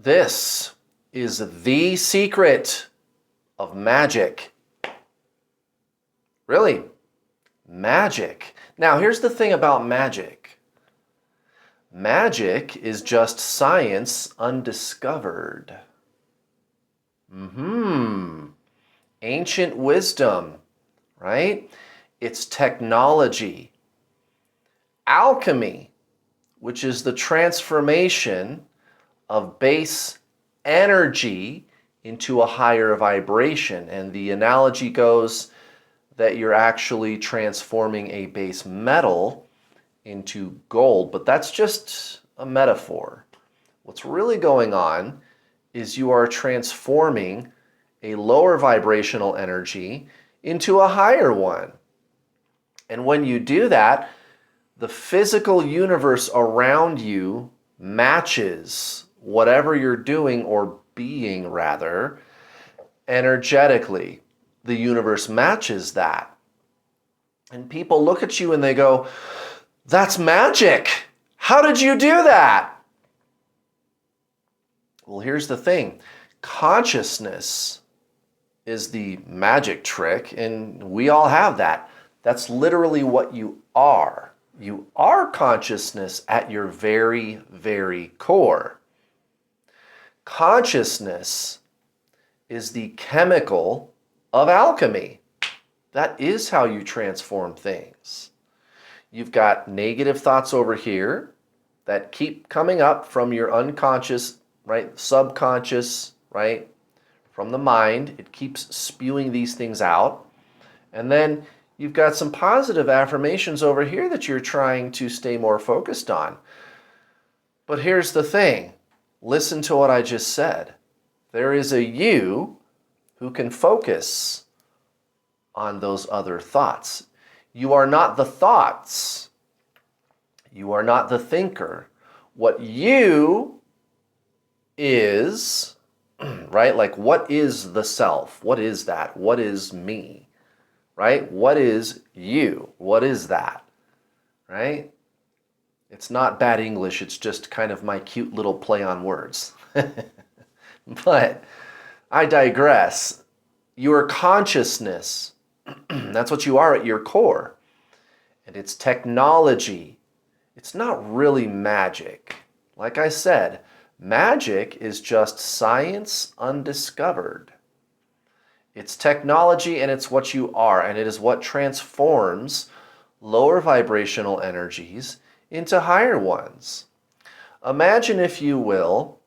This is the secret of magic. Really, magic. Now, here's the thing about magic. Magic is just science undiscovered. Ancient wisdom, right? It's technology. Alchemy, which is the transformation of base energy into a higher vibration. And the analogy goes that you're actually transforming a base metal into gold, but that's just a metaphor. What's really going on is you are transforming a lower vibrational energy into a higher one. And when you do that, the physical universe around you matches whatever you're doing or being rather energetically. The universe matches that. And people look at you and they go, "That's magic. How did you do that?" Well, here's the thing. Consciousness is the magic trick, and we all have that. That's literally what you are. You are consciousness at your very, very core. Consciousness is the chemical of alchemy. That is how you transform things. You've got negative thoughts over here that keep coming up from your unconscious, right? Subconscious, right? From the mind. It keeps spewing these things out. And then you've got some positive affirmations over here that you're trying to stay more focused on. But here's the thing. Listen to what I just said. There is a you who can focus on those other thoughts. You are not the thoughts. You are not the thinker. What you is, right? Like, what is the self? What is that? What is me? Right? What is you? What is that? Right? It's not bad English. It's just kind of my cute little play on words. But I digress. Your consciousness, that's what you are at your core. And it's technology. It's not really magic. Like I said, magic is just science undiscovered. It's technology and it's what you are, and it is what transforms lower vibrational energies into higher ones. Imagine, if you will,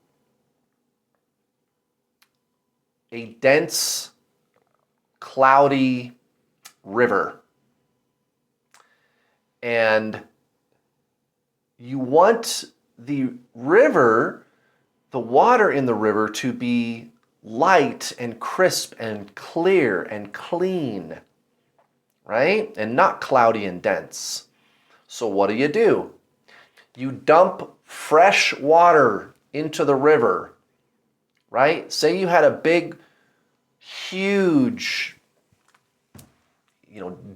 a dense, cloudy river. And you want the river, the water in the river, to be light and crisp and clear and clean, right? And not cloudy and dense. So what do? You dump fresh water into the river, right? Say you had a big, huge,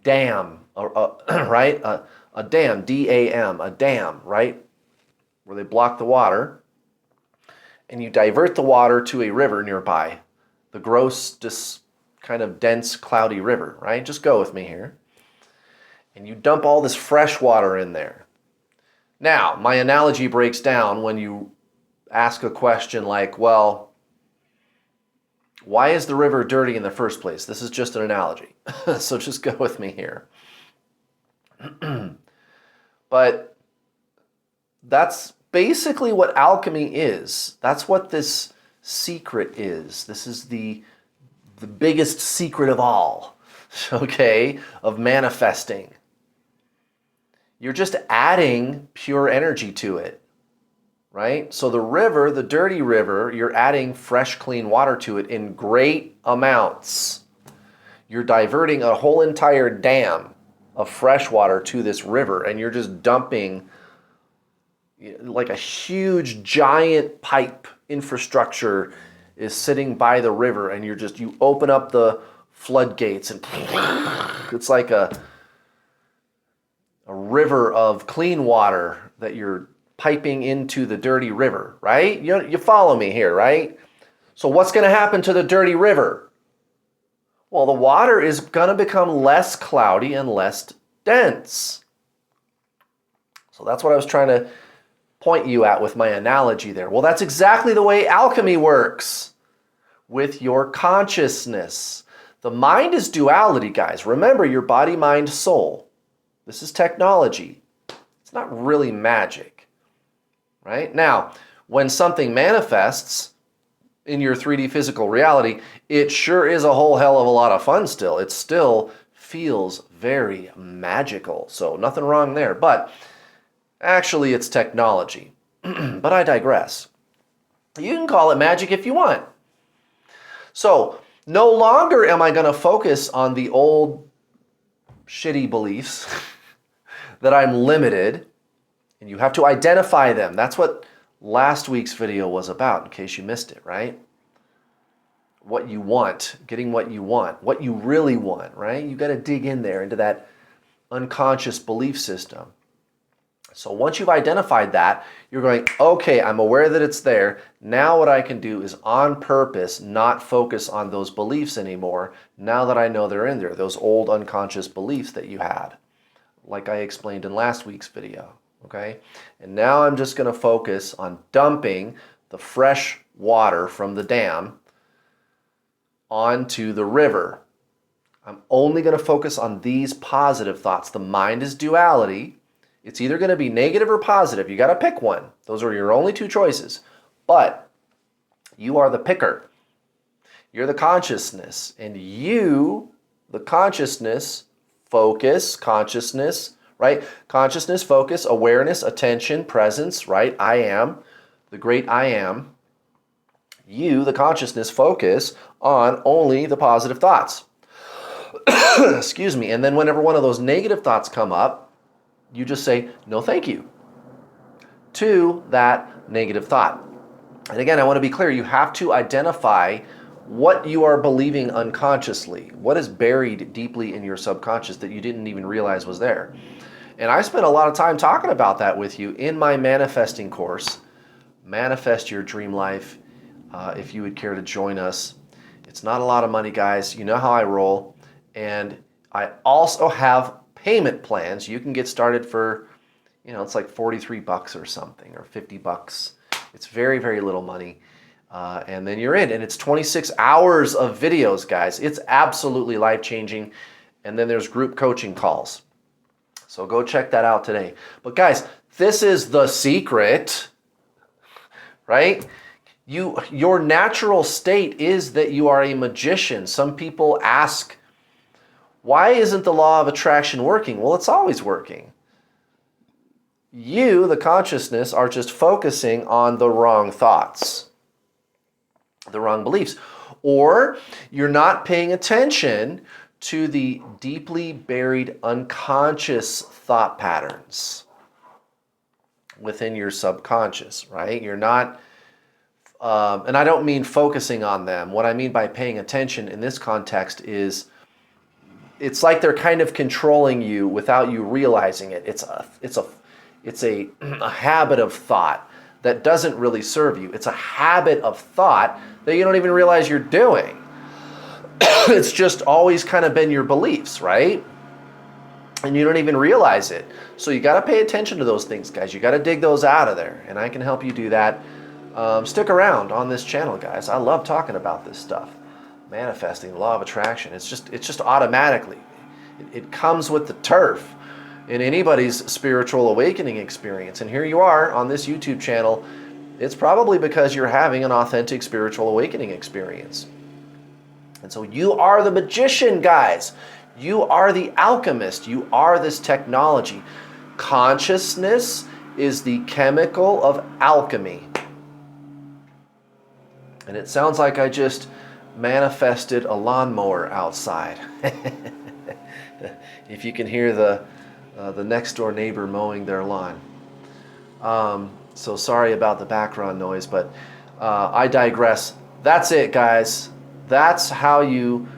dam, right? A dam, D-A-M, a dam, right? Where they block the water. And you divert the water to a river nearby. The gross, just kind of dense, cloudy river, right? Just go with me here. And you dump all this fresh water in there. Now, my analogy breaks down when you ask a question like, well, why is the river dirty in the first place? This is just an analogy. So just go with me here. But that's basically what alchemy is. That's what this secret is. This is the biggest secret of all, okay, of manifesting. You're just adding pure energy to it, right? So the river, the dirty river, you're adding fresh, clean water to it in great amounts. You're diverting a whole entire dam of fresh water to this river, and you're just dumping like a huge, giant pipe infrastructure is sitting by the river, and you open up the floodgates, and it's like a river of clean water that you're piping into the dirty river, right? You follow me here, right? So what's going to happen to the dirty river? Well, the water is going to become less cloudy and less dense. So that's what I was trying to point you at with my analogy there. Well, that's exactly the way alchemy works with your consciousness. The mind is duality, guys. Remember, your body, mind, soul. This is technology. It's not really magic, right? Now, when something manifests in your 3D physical reality, it sure is a whole hell of a lot of fun still. It still feels very magical. So nothing wrong there. But actually, it's technology. But I digress. You can call it magic if you want. So no longer am I going to focus on the old shitty beliefs that I'm limited, and you have to identify them. That's what last week's video was about, in case you missed it, right? What you want, getting what you want, what you really want, right? You got to dig in there into that unconscious belief system. So once you've identified that, you're going, okay, I'm aware that it's there. Now what I can do is on purpose not focus on those beliefs anymore, now that I know they're in there, those old unconscious beliefs that you had, like I explained in last week's video, okay? And now I'm just going to focus on dumping the fresh water from the dam onto the river. I'm only going to focus on these positive thoughts. The mind is duality. It's either going to be negative or positive. You got to pick one. Those are your only two choices. But you are the picker. You're the consciousness. And you, the consciousness, focus, consciousness, right? Consciousness, focus, awareness, attention, presence, right? I am, the great I am. You, the consciousness, focus on only the positive thoughts. Excuse me. And then whenever one of those negative thoughts come up, you just say, no, thank you, to that negative thought. And again, I want to be clear. You have to identify what you are believing unconsciously, what is buried deeply in your subconscious that you didn't even realize was there. And I spent a lot of time talking about that with you in my manifesting course, Manifest Your Dream Life, if you would care to join us. It's not a lot of money, guys. You know how I roll. And I also have payment plans. You can get started for, it's like 43 bucks or something, or 50 bucks. It's very, very little money. And then you're in. And it's 26 hours of videos, guys. It's absolutely life-changing. And then there's group coaching calls. So go check that out today. But guys, this is the secret, right? Your natural state is that you are a magician. Some people ask, why isn't the law of attraction working? Well, it's always working. You, the consciousness, are just focusing on the wrong thoughts, the wrong beliefs. Or you're not paying attention to the deeply buried unconscious thought patterns within your subconscious, right? You're not, and I don't mean focusing on them. What I mean by paying attention in this context is it's like they're kind of controlling you without you realizing it. It's a habit of thought that doesn't really serve you. It's a habit of thought that you don't even realize you're doing. It's just always kind of been your beliefs, right? And you don't even realize it. So you got to pay attention to those things, guys. You got to dig those out of there. And I can help you do that. Stick around on this channel, guys. I love talking about this stuff. Manifesting, the law of attraction. It's just automatically. It comes with the turf in anybody's spiritual awakening experience. And here you are on this YouTube channel. It's probably because you're having an authentic spiritual awakening experience. And so you are the magician, guys. You are the alchemist. You are this technology. Consciousness is the chemical of alchemy. And it sounds like I just manifested a lawnmower outside. If you can hear the next door neighbor mowing their lawn. So sorry about the background noise, but I digress. That's it, guys. That's how you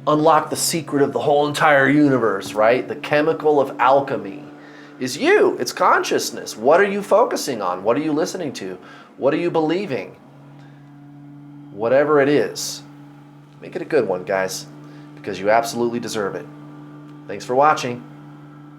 unlock the secret of the whole entire universe, right? The chemical of alchemy is you. It's consciousness. What are you focusing on? What are you listening to? What are you believing? Whatever it is, make it a good one, guys, because you absolutely deserve it. Thanks for watching.